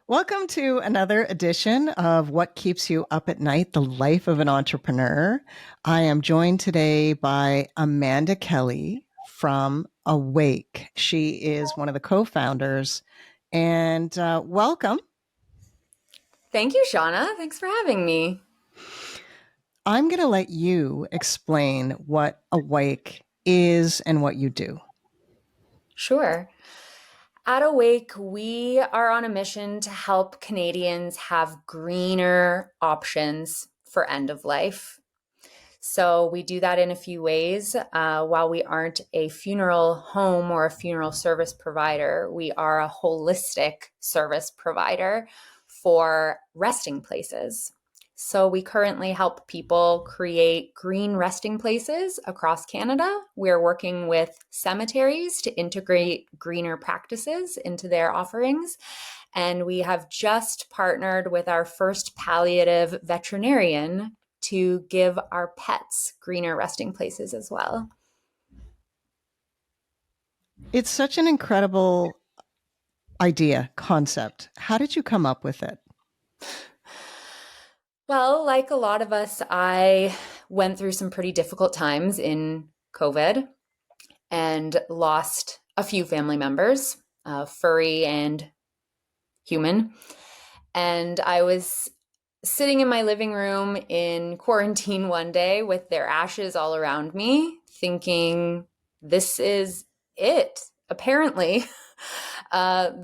Welcome to another edition of What Keeps You Up at Night, the Life of an Entrepreneur. I am joined today by Amanda Kelly from Awake. She is one of the co-founders. And welcome. Thank you, Shauna. Thanks for having me. I'm going to let you explain what Awake is and what you do. Sure. At Awake, we are on a mission to help Canadians have greener options for end of life. So we do that in a few ways. While we aren't a funeral home or a funeral service provider, we are a holistic service provider for resting places. So we currently help people create green resting places across Canada. We're working with cemeteries to integrate greener practices into their offerings. And we have just partnered with our first palliative veterinarian to give our pets greener resting places as well. It's such an incredible idea, concept. How did you come up with it? Well, like a lot of us, I went through some pretty difficult times in COVID and lost a few family members, furry and human. And I was sitting in my living room in quarantine one day with their ashes all around me, thinking, this is it, apparently.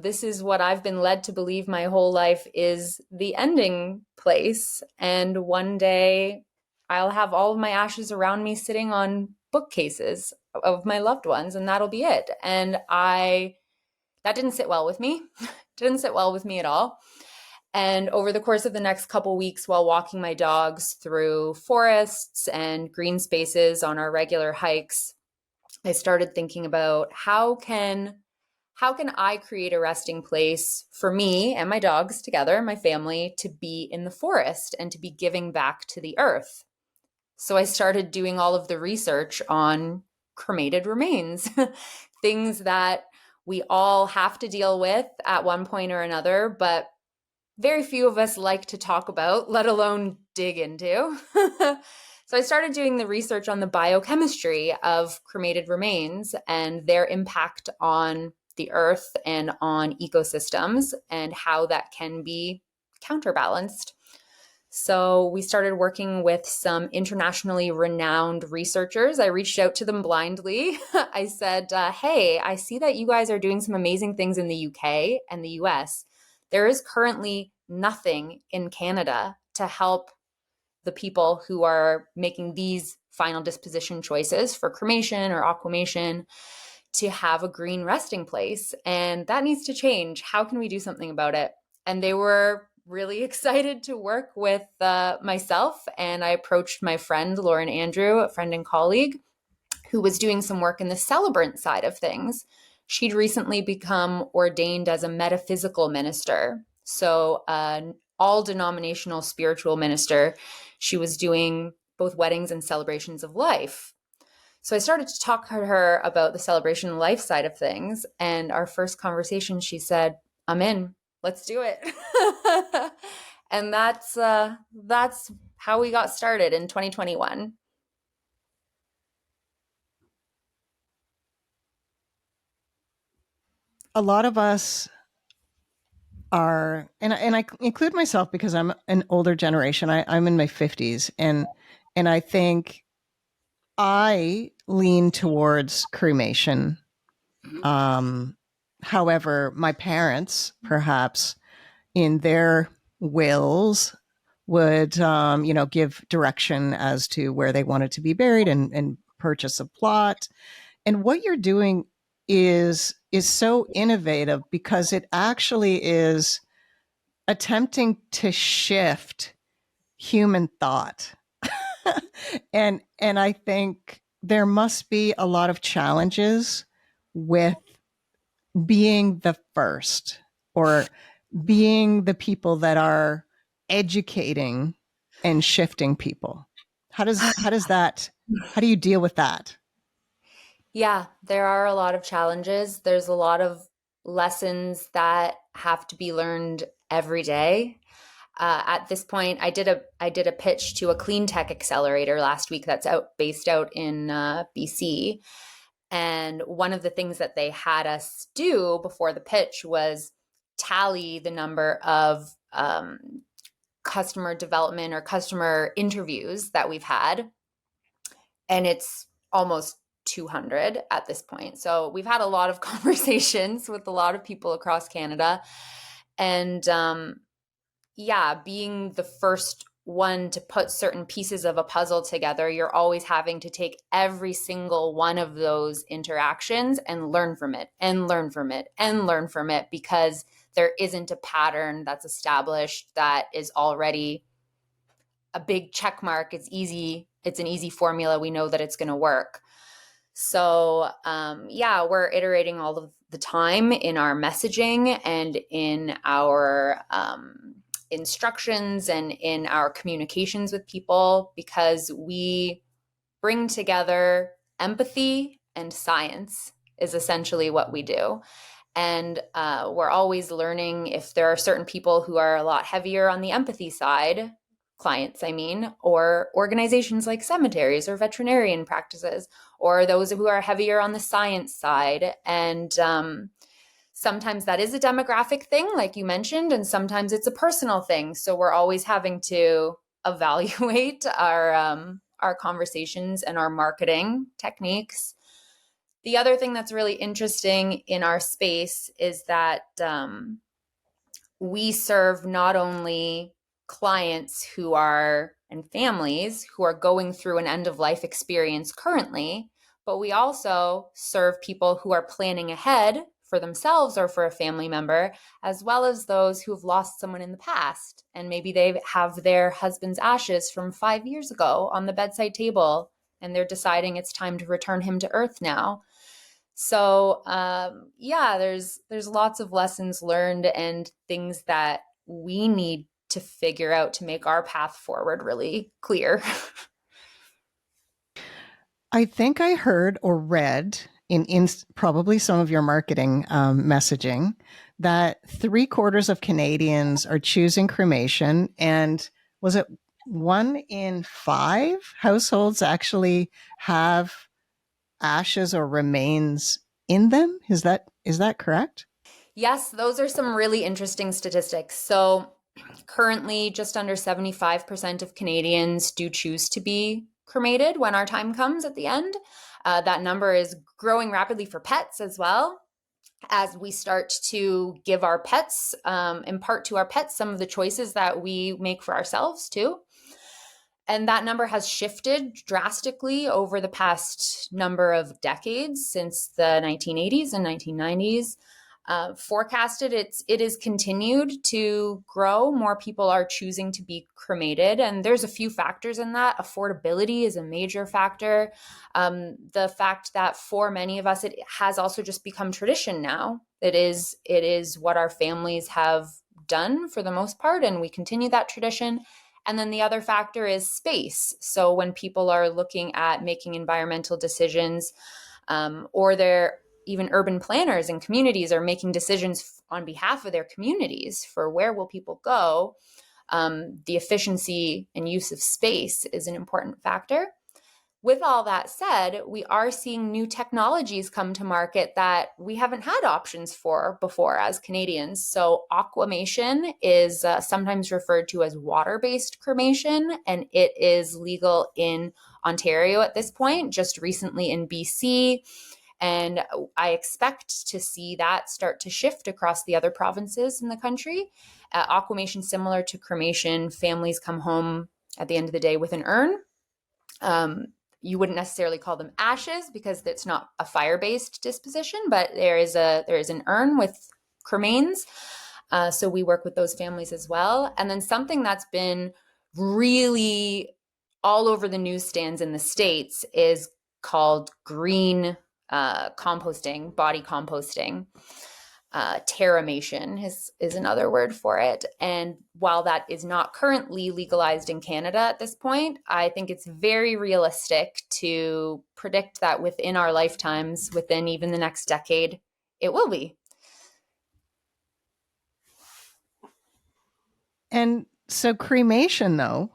This is what I've been led to believe my whole life is the ending place. And one day I'll have all of my ashes around me sitting on bookcases of my loved ones, and that'll be it. And that didn't sit well with me. Didn't sit well with me at all. And over the course of the next couple weeks, while walking my dogs through forests and green spaces on our regular hikes, I started thinking about how can I create a resting place for me and my dogs together, my family, to be in the forest and to be giving back to the earth. So I started doing all of the research on cremated remains, things that we all have to deal with at one point or another, but very few of us like to talk about, let alone dig into. So I started doing the research on the biochemistry of cremated remains and their impact on the earth and on ecosystems and how that can be counterbalanced. So we started working with some internationally renowned researchers. I reached out to them blindly. I said, hey, I see that you guys are doing some amazing things in the UK and the US. There is currently nothing in Canada to help the people who are making these final disposition choices for cremation or aquamation to have a green resting place. And that needs to change. How can we do something about it? And they were really excited to work with myself. And I approached my friend, Lauren Andrew, a friend and colleague, who was doing some work in the celebrant side of things. She'd recently become ordained as a metaphysical minister. So all denominational spiritual minister. She was doing both weddings and celebrations of life. So I started to talk to her about the celebration of life side of things. And our first conversation, she said, I'm in, let's do it. And that's how we got started in 2021. A lot of us are, and I include myself because I'm an older generation. I'm in my 50s, and I think I lean towards cremation. However, my parents, perhaps in their wills, would give direction as to where they wanted to be buried and purchase a plot. And what you're doing is so innovative because it actually is attempting to shift human thought. and I think there must be a lot of challenges with being the first or being the people that are educating and shifting people. How do you deal with that? Yeah, there are a lot of challenges. There's a lot of lessons that have to be learned every day. At this point, I did a pitch to a clean tech accelerator last week that's based out in BC. And one of the things that they had us do before the pitch was tally the number of customer development or customer interviews that we've had. And it's almost 200 at this point. So we've had a lot of conversations with a lot of people across Canada. And yeah, being the first one to put certain pieces of a puzzle together, you're always having to take every single one of those interactions and learn from it and learn from it and learn from it, because there isn't a pattern that's established that is already a big check mark. It's easy. It's an easy formula. We know that it's going to work. So yeah, we're iterating all of the time in our messaging and in our instructions and in our communications with people, because we bring together empathy and science is essentially what we do. And we're always learning if there are certain people who are a lot heavier on the empathy side, clients, I mean, or organizations like cemeteries or veterinarian practices, or those who are heavier on the science side. And sometimes that is a demographic thing, like you mentioned, and sometimes it's a personal thing. So we're always having to evaluate our conversations and our marketing techniques. The other thing that's really interesting in our space is that we serve not only clients who are and families who are going through an end of life experience currently, but we also serve people who are planning ahead for themselves or for a family member, as well as those who have lost someone in the past. And maybe they have their husband's ashes from 5 years ago on the bedside table, and they're deciding it's time to return him to earth now. So yeah, there's lots of lessons learned and things that we need to figure out to make our path forward really clear. I think I heard or read in probably some of your marketing messaging that 3/4 of Canadians are choosing cremation, and was it 1 in 5 households actually have ashes or remains in them? Is that correct? Yes, those are some really interesting statistics. So currently, just under 75% of Canadians do choose to be cremated when our time comes at the end. That number is growing rapidly for pets as well, as we start to give our pets, impart to our pets some of the choices that we make for ourselves too. And that number has shifted drastically over the past number of decades since the 1980s and 1990s. Forecasted, it is continued to grow. More people are choosing to be cremated, and there's a few factors in that. Affordability is a major factor. The fact that for many of us, it has also just become tradition now. It is what our families have done for the most part, and we continue that tradition. And then the other factor is space. So when people are looking at making environmental decisions, or they're even urban planners and communities are making decisions on behalf of their communities for where will people go, the efficiency and use of space is an important factor. With all that said, we are seeing new technologies come to market that we haven't had options for before as Canadians. So aquamation is sometimes referred to as water-based cremation, and it is legal in Ontario at this point, just recently in BC. And I expect to see that start to shift across the other provinces in the country. Aquamation, similar to cremation, families come home at the end of the day with an urn. You wouldn't necessarily call them ashes because it's not a fire-based disposition, but there is an urn with cremains. So we work with those families as well. And then something that's been really all over the newsstands in the States is called green composting, body composting. Terramation is another word for it. And while that is not currently legalized in Canada at this point, I think it's very realistic to predict that within our lifetimes, within even the next decade, it will be. And so cremation, though,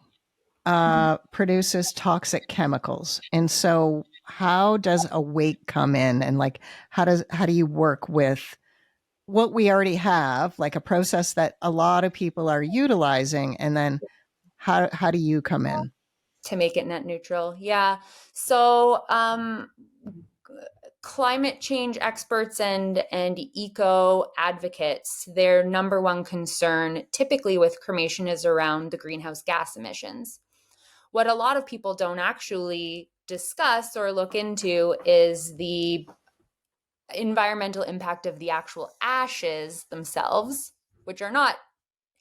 produces toxic chemicals. And so how does a wake come in, and like how do you work with what we already have, like a process that a lot of people are utilizing, and then how do you come in? To make it net neutral. Yeah. So climate change experts and eco advocates, their number one concern typically with cremation is around the greenhouse gas emissions. What a lot of people don't actually discuss or look into is the environmental impact of the actual ashes themselves, which are not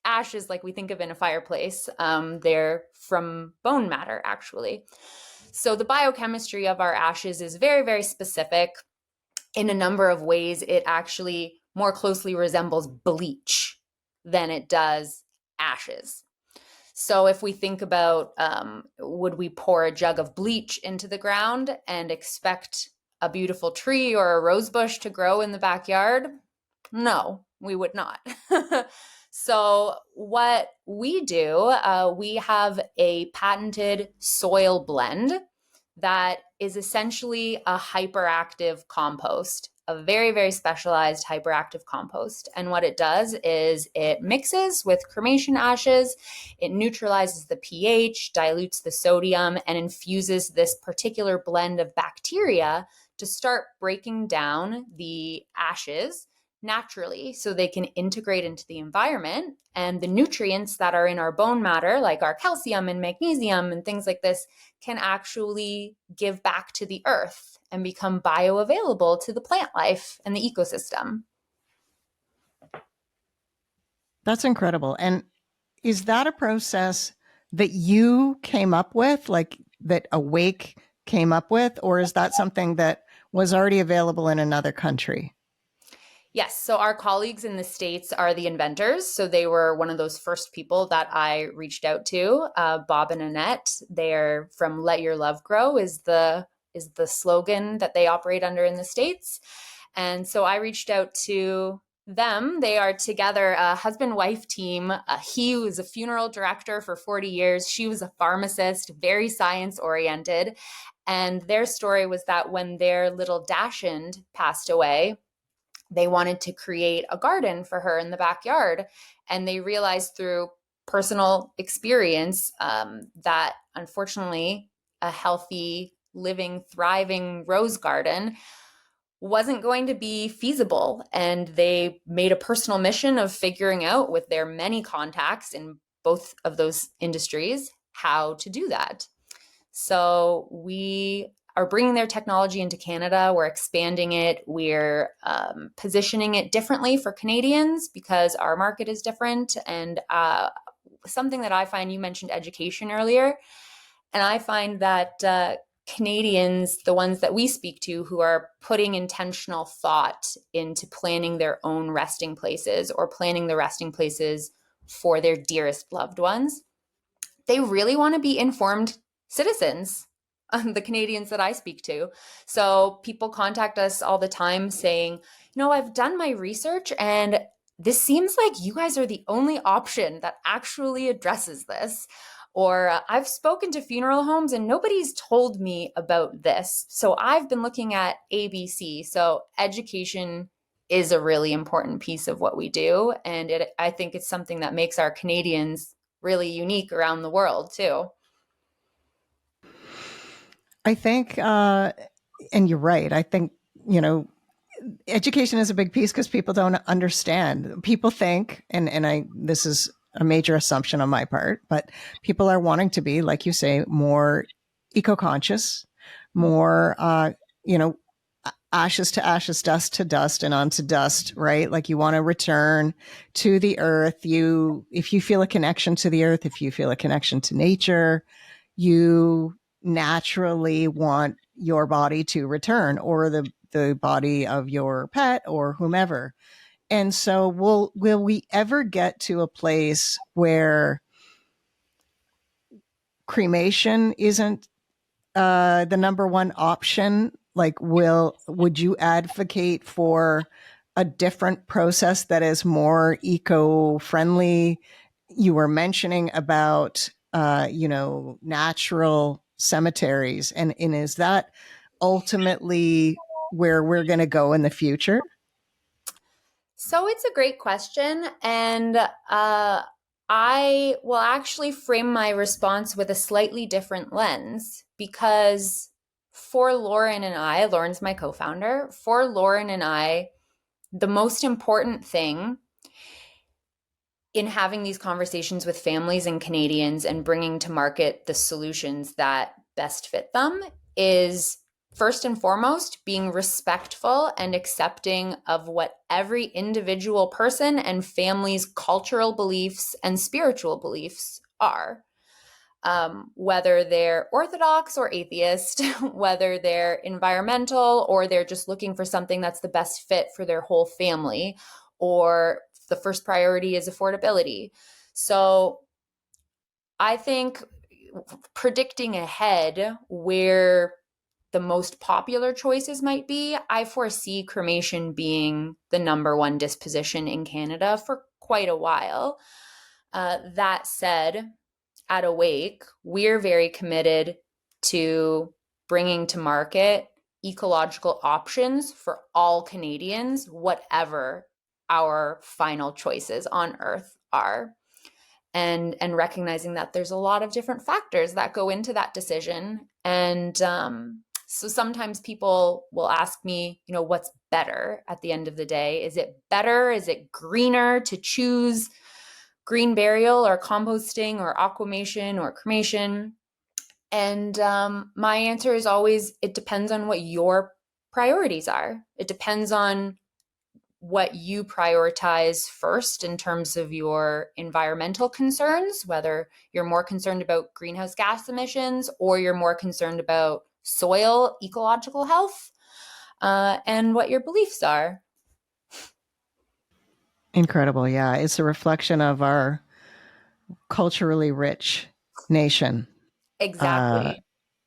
ashes like we think of in a fireplace. They're from bone matter, actually. So the biochemistry of our ashes is very, very specific. In a number of ways, it actually more closely resembles bleach than it does ashes. So if we think about, would we pour a jug of bleach into the ground and expect a beautiful tree or a rose bush to grow in the backyard? No, we would not. So what we do, we have a patented soil blend that is essentially a hyperactive compost, a very, very specialized hyperactive compost. And what it does is it mixes with cremation ashes, it neutralizes the pH, dilutes the sodium, and infuses this particular blend of bacteria to start breaking down the ashes naturally so they can integrate into the environment, and the nutrients that are in our bone matter, like our calcium and magnesium and things like this, can actually give back to the earth and become bioavailable to the plant life and the ecosystem. That's incredible. And is that a process that you came up with, like that Awake came up with, or is that something that was already available in another country? Yes, so our colleagues in the States are the inventors. So they were one of those first people that I reached out to. Bob and Annette, they're from Let Your Love Grow is the slogan that they operate under in the States. And so I reached out to them. They are together a husband-wife team. He was a funeral director for 40 years. She was a pharmacist, very science-oriented. And their story was that when their little Dachshund passed away, they wanted to create a garden for her in the backyard. And they realized through personal experience that unfortunately, a healthy, living, thriving rose garden wasn't going to be feasible. And they made a personal mission of figuring out, with their many contacts in both of those industries, how to do that. So we are bringing their technology into Canada. We're expanding it. We're positioning it differently for Canadians because our market is different. And something that I find, you mentioned education earlier, and I find that Canadians, the ones that we speak to who are putting intentional thought into planning their own resting places or planning the resting places for their dearest loved ones, they really want to be informed citizens, the Canadians that I speak to. So people contact us all the time saying, I've done my research and this seems like you guys are the only option that actually addresses this. Or I've spoken to funeral homes and nobody's told me about this. So I've been looking at ABC. So education is a really important piece of what we do. And I think it's something that makes our Canadians really unique around the world too. I think, and you're right. I think, education is a big piece because people don't understand. People think, this is a major assumption on my part, but people are wanting to be, like you say, more eco-conscious, more, ashes to ashes, dust to dust, and onto dust, right? Like you want to return to the earth. If you feel a connection to the earth, if you feel a connection to nature, you naturally want your body to return, or the body of your pet or whomever. And so will we ever get to a place where cremation isn't the number one option? Like, would you advocate for a different process that is more eco-friendly you were mentioning about, natural cemeteries, and is that ultimately where we're going to go in the future? So it's a great question. And I will actually frame my response with a slightly different lens because for Lauren and I, Lauren's my co founder, for Lauren and I, the most important thing in having these conversations with families and Canadians and bringing to market the solutions that best fit them is first and foremost being respectful and accepting of what every individual person and family's cultural beliefs and spiritual beliefs are. Whether they're Orthodox or atheist, whether they're environmental or they're just looking for something that's the best fit for their whole family, or the first priority is affordability. So I think predicting ahead where the most popular choices might be, I foresee cremation being the number one disposition in Canada for quite a while. That said, at Awake, we're very committed to bringing to market ecological options for all Canadians, whatever our final choices on Earth are. And recognizing that there's a lot of different factors that go into that decision. And so sometimes people will ask me, what's better at the end of the day? Is it better? Is it greener to choose green burial or composting or aquamation or cremation? And my answer is always, it depends on what your priorities are. It depends on what you prioritize first in terms of your environmental concerns, whether you're more concerned about greenhouse gas emissions or you're more concerned about soil ecological health, and what your beliefs are. Incredible. Yeah. It's a reflection of our culturally rich nation. Uh, Exactly.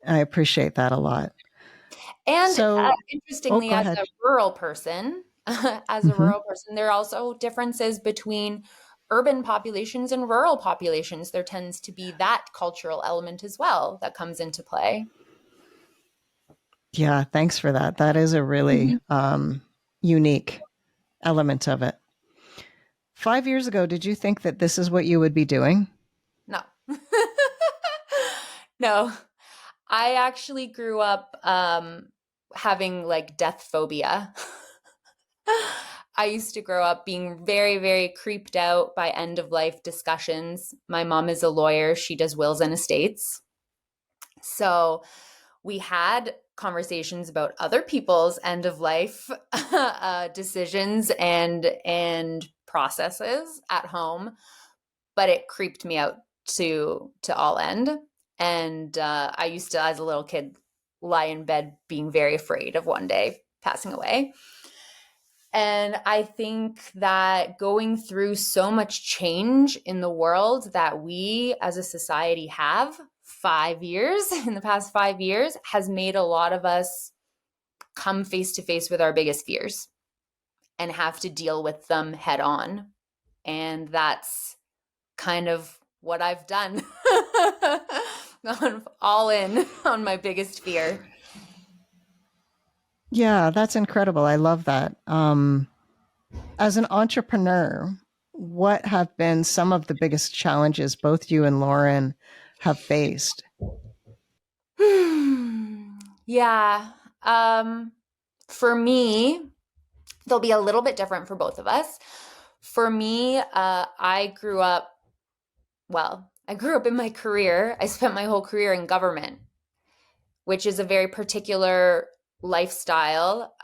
I appreciate that a lot. And So, oh, interestingly, go as ahead. a rural person, Hmm. there are also differences between urban populations and rural populations. There tends to be that cultural element as well that comes into play. Yeah. Thanks for that. That is a really Mhm. unique element of it. 5 years ago, did you think that this is what you would be doing? No. No. I actually grew up having like death phobia. I used to grow up being very, very creeped out by end of life discussions. My mom is a lawyer, she does wills and estates. So we had conversations about other people's end of life decisions and processes at home, but it creeped me out to all end. And I used to, as a little kid, lie in bed being very afraid of one day passing away. And I think that going through so much change in the world that we as a society have 5 years in the past 5 years has made a lot of us come face to face with our biggest fears and have to deal with them head on. And that's kind of what I've done. Gone all in on my biggest fear. Yeah, that's incredible. I love that. As an entrepreneur, what have been some of the biggest challenges both you and Lauren have faced? Yeah. Um, for me, they'll be a little bit different for both of us. For me, I grew up in my career. I spent my whole career in government, which is a very particular lifestyle,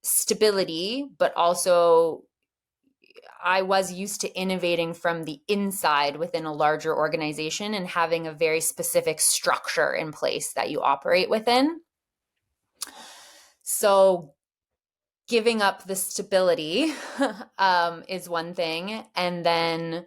stability, but also I was used to innovating from the inside within a larger organization and having a very specific structure in place that you operate within. So giving up the stability is one thing. And then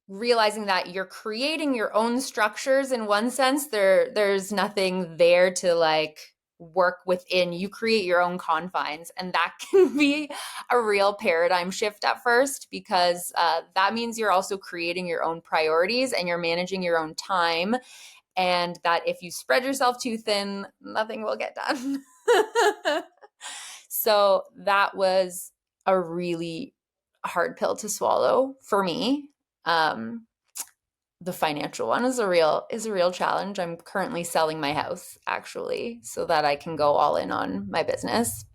realizing that you're creating your own structures in one sense, there's nothing there to like work within, you create your own confines. And that can be a real paradigm shift at first, because that means you're also creating your own priorities and you're managing your own time. And that if you spread yourself too thin, nothing will get done. So that was a really hard pill to swallow for me. The financial one is a real challenge. I'm currently selling my house actually so that I can go all in on my business.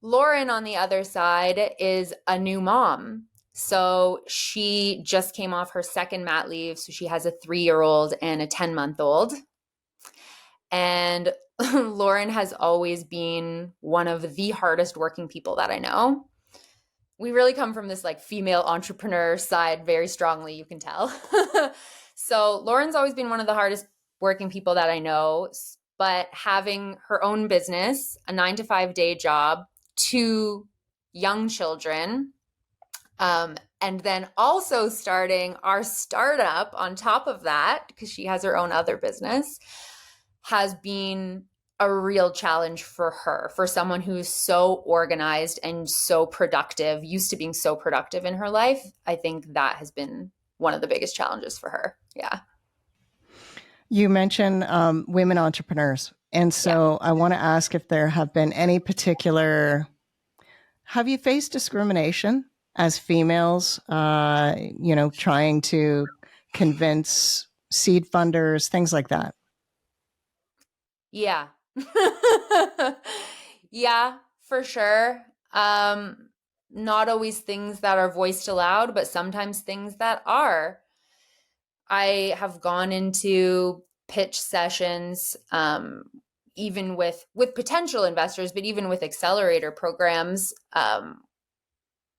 Lauren, on the other side, is a new mom. So she just came off her second mat leave. So she has a 3-year-old and a 10-month-old. And Lauren has always been one of the hardest working people that I know. We really come from this like female entrepreneur side very strongly, you can tell. So Lauren's always been one of the hardest working people that I know, but having her own business, a 9-to-5 day job, 2 young children, and then also starting our startup on top of that, because she has her own other business, has been a real challenge for her, for someone who's so organized and so productive, used to being so productive in her life. I think that has been one of the biggest challenges for her. Yeah. You mentioned women entrepreneurs. And Yeah. so I want to ask if there have been any particular, have you faced discrimination as females, trying to convince seed funders, things like that? Yeah. Yeah, for sure. Not always things that are voiced aloud, but sometimes things that are. I have gone into pitch sessions, even with potential investors, but even with accelerator programs,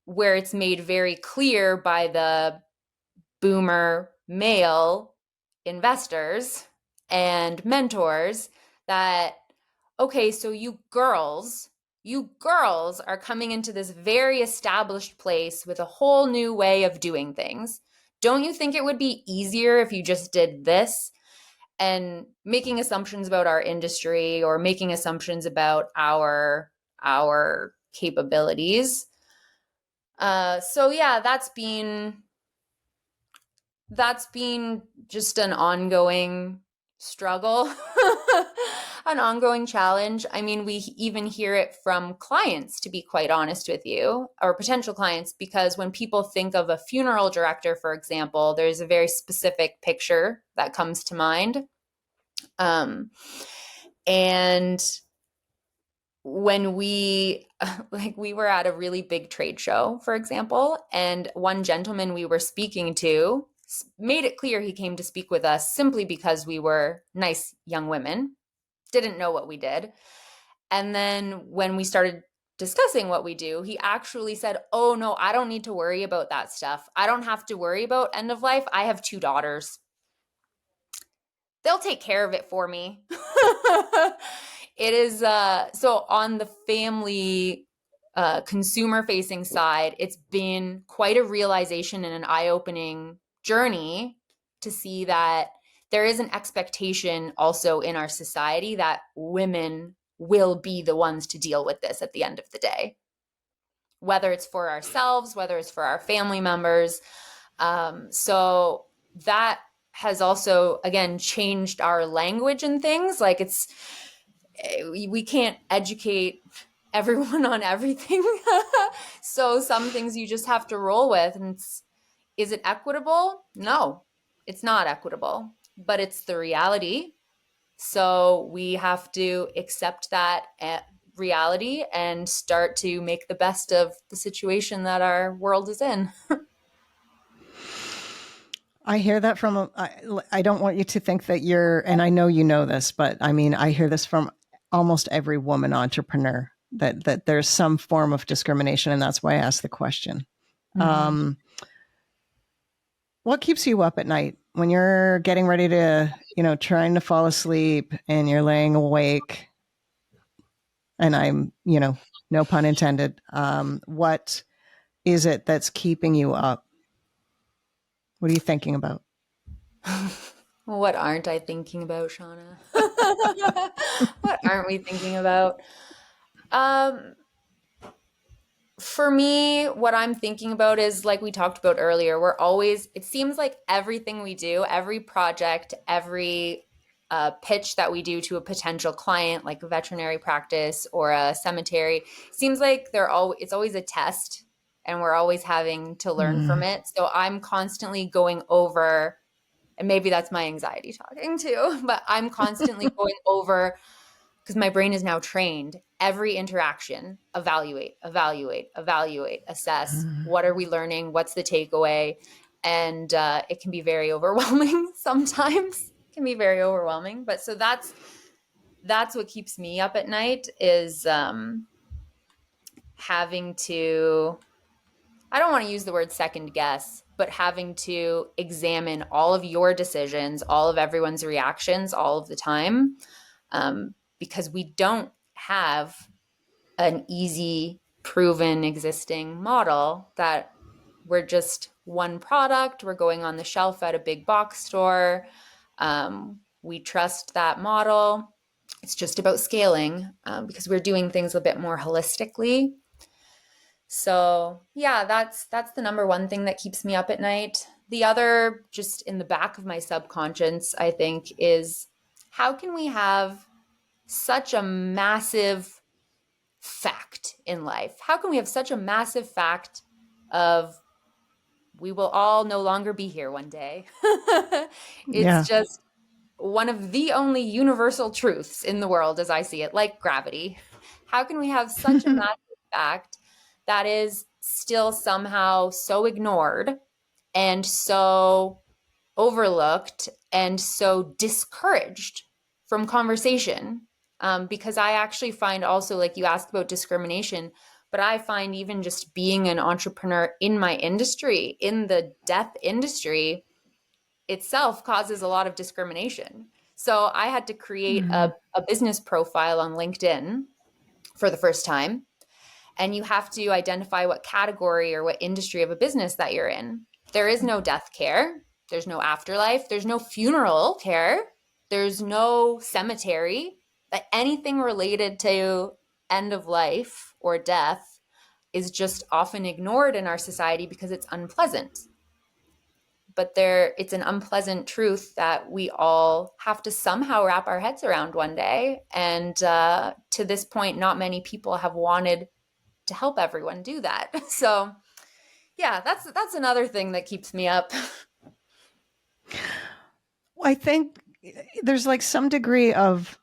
where it's made very clear by the boomer male investors and mentors that, okay, so you girls are coming into this very established place with a whole new way of doing things. Don't you think it would be easier if you just did this? And making assumptions about our industry or making assumptions about our capabilities. So yeah, that's been just an ongoing struggle, an ongoing challenge. I mean, we even hear it from clients, to be quite honest with you, or potential clients, because when people think of a funeral director, for example, there's a very specific picture that comes to mind. And when we were at a really big trade show, for example, and one gentleman we were speaking to made it clear he came to speak with us simply because we were nice young women, didn't know what we did. And then when we started discussing what we do, he actually said, "Oh no, I don't need to worry about that stuff. I don't have to worry about end of life. I have 2 daughters. They'll take care of it for me." It is so on the family consumer facing side, it's been quite a realization and an eye-opening journey to see that there is an expectation also in our society that women will be the ones to deal with this at the end of the day, whether it's for ourselves, whether it's for our family members. So that has also, again, changed our language and things. Like we can't educate everyone on everything. So some things you just have to roll with. And is it equitable? No, it's not equitable, but it's the reality. So we have to accept that reality and start to make the best of the situation that our world is in. I hear that from, I don't want you to think that you're, and I know you know this, but I mean, I hear this from almost every woman entrepreneur that there's some form of discrimination. And that's why I asked the question. Mm-hmm. What keeps you up at night when you're getting ready to, trying to fall asleep and you're laying awake? And I'm, no pun intended. What is it that's keeping you up? What are you thinking about? What aren't I thinking about, Shauna? What aren't we thinking about? Um, for me, what I'm thinking about is like we talked about earlier, it seems like everything we do, every project, every pitch that we do to a potential client, like a veterinary practice or a cemetery, seems like it's always a test and we're always having to learn from Mm. it. So I'm constantly going over, and maybe that's my anxiety talking too, but I'm constantly going over because my brain is now trained every interaction, evaluate, assess. What are we learning? What's the takeaway? And it can be very overwhelming sometimes. It can be very overwhelming. But so that's what keeps me up at night is having to, I don't want to use the word second guess, but having to examine all of your decisions, all of everyone's reactions all of the time, because we don't have an easy, proven, existing model that we're just one product, we're going on the shelf at a big box store. We trust that model. It's just about scaling because we're doing things a bit more holistically. So yeah, that's the number one thing that keeps me up at night. The other, just in the back of my subconscious, I think, is how can we have such a massive fact in life? How can we have such a massive fact of we will all no longer be here one day? It's Yeah. just one of the only universal truths in the world as I see it, like gravity. How can we have such a massive fact that is still somehow so ignored and so overlooked and so discouraged from conversation? Because I actually find also, like you asked about discrimination, but I find even just being an entrepreneur in my industry, in the death industry, itself causes a lot of discrimination. So I had to create Mm. a business profile on LinkedIn for the first time. And you have to identify what category or what industry of a business that you're in. There is no death care, there's no afterlife, there's no funeral care, there's no cemetery. Like anything related to end of life or death is just often ignored in our society because it's unpleasant. But it's an unpleasant truth that we all have to somehow wrap our heads around one day. And to this point, not many people have wanted to help everyone do that. So yeah, that's another thing that keeps me up. I think there's like some degree of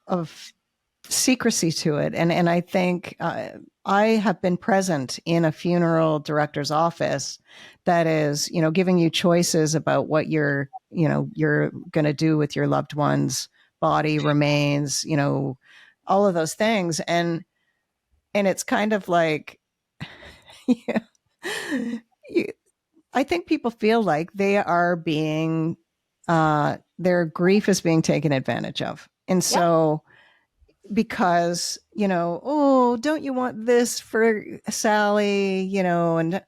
secrecy to it, and I think I have been present in a funeral director's office that is, giving you choices about what you're going to do with your loved one's body remains, all of those things, and it's kind of like, yeah, you, I think people feel like they are being, their grief is being taken advantage of. And Yep. so, because, oh, don't you want this for Sally, and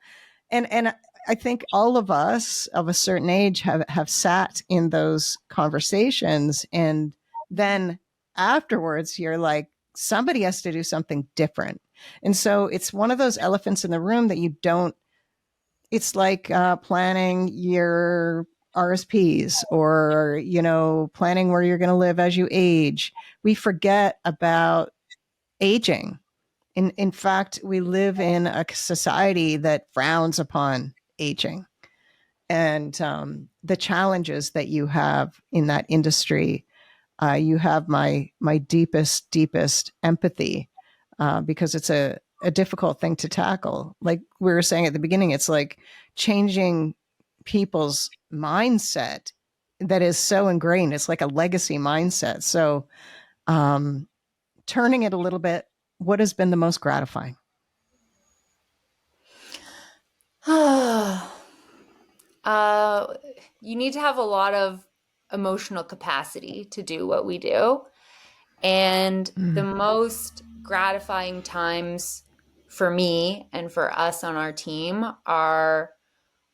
I think all of us of a certain age have sat in those conversations. And then afterwards, you're like, somebody has to do something different. And so it's one of those elephants in the room that you don't, it's like planning your RSPs or, planning where you're going to live as you age. We forget about aging. In fact, we live in a society that frowns upon aging. And the challenges that you have in that industry, you have my deepest empathy, because it's a difficult thing to tackle. Like we were saying at the beginning, it's like changing people's mindset that is so ingrained. It's like a legacy mindset. So um, turning it a little bit, what has been the most gratifying? uh, you need to have a lot of emotional capacity to do what we do. And the Mm. most gratifying times for me and for us on our team are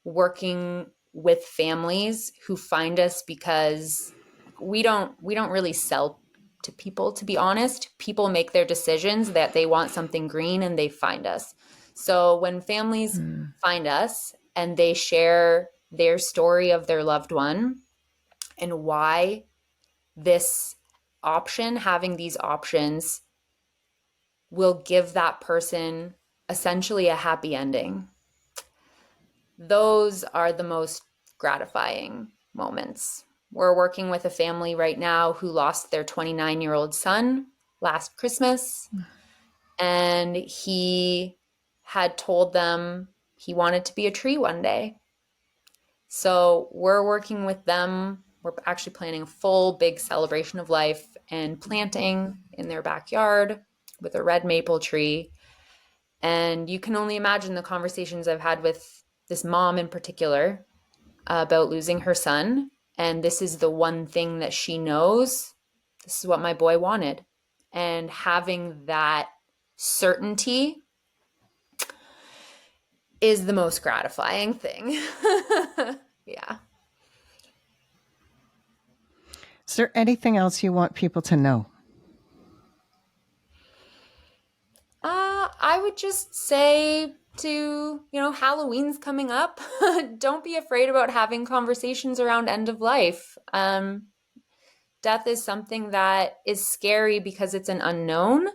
working with families who find us because we don't really sell to people, to be honest. People make their decisions that they want something green and they find us. So when families find us and they share their story of their loved one and why this option, having these options, will give that person essentially a happy ending. Those are the most gratifying moments. We're working with a family right now who lost their 29-year-old son last Christmas, and he had told them he wanted to be a tree one day. So we're working with them. We're actually planning a full big celebration of life and planting in their backyard with a red maple tree. And you can only imagine the conversations I've had with this mom in particular about losing her son. And this is the one thing that she knows. This is what my boy wanted. And having that certainty is the most gratifying thing. Yeah. Is there anything else you want people to know? I would just say Halloween's coming up. Don't be afraid about having conversations around end of life. Death is something that is scary because it's an unknown.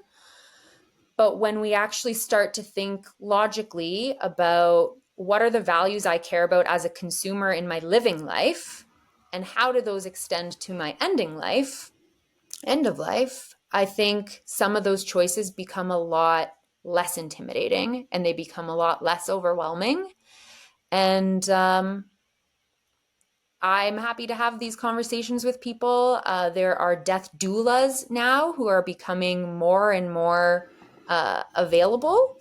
But when we actually start to think logically about what are the values I care about as a consumer in my living life, and how do those extend to my end of life, I think some of those choices become a lot less intimidating and they become a lot less overwhelming. And I'm happy to have these conversations with people. There are death doulas now who are becoming more and more available.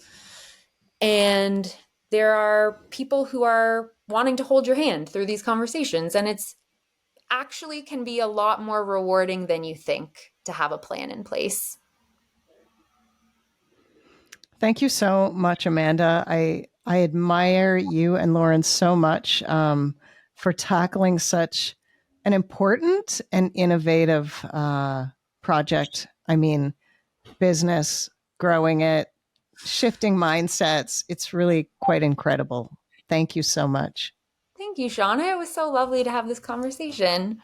And there are people who are wanting to hold your hand through these conversations. And it's actually can be a lot more rewarding than you think to have a plan in place. Thank you so much, Amanda. I admire you and Lauren so much for tackling such an important and innovative project. I mean, business, growing it, shifting mindsets. It's really quite incredible. Thank you so much. Thank you, Shauna. It was so lovely to have this conversation.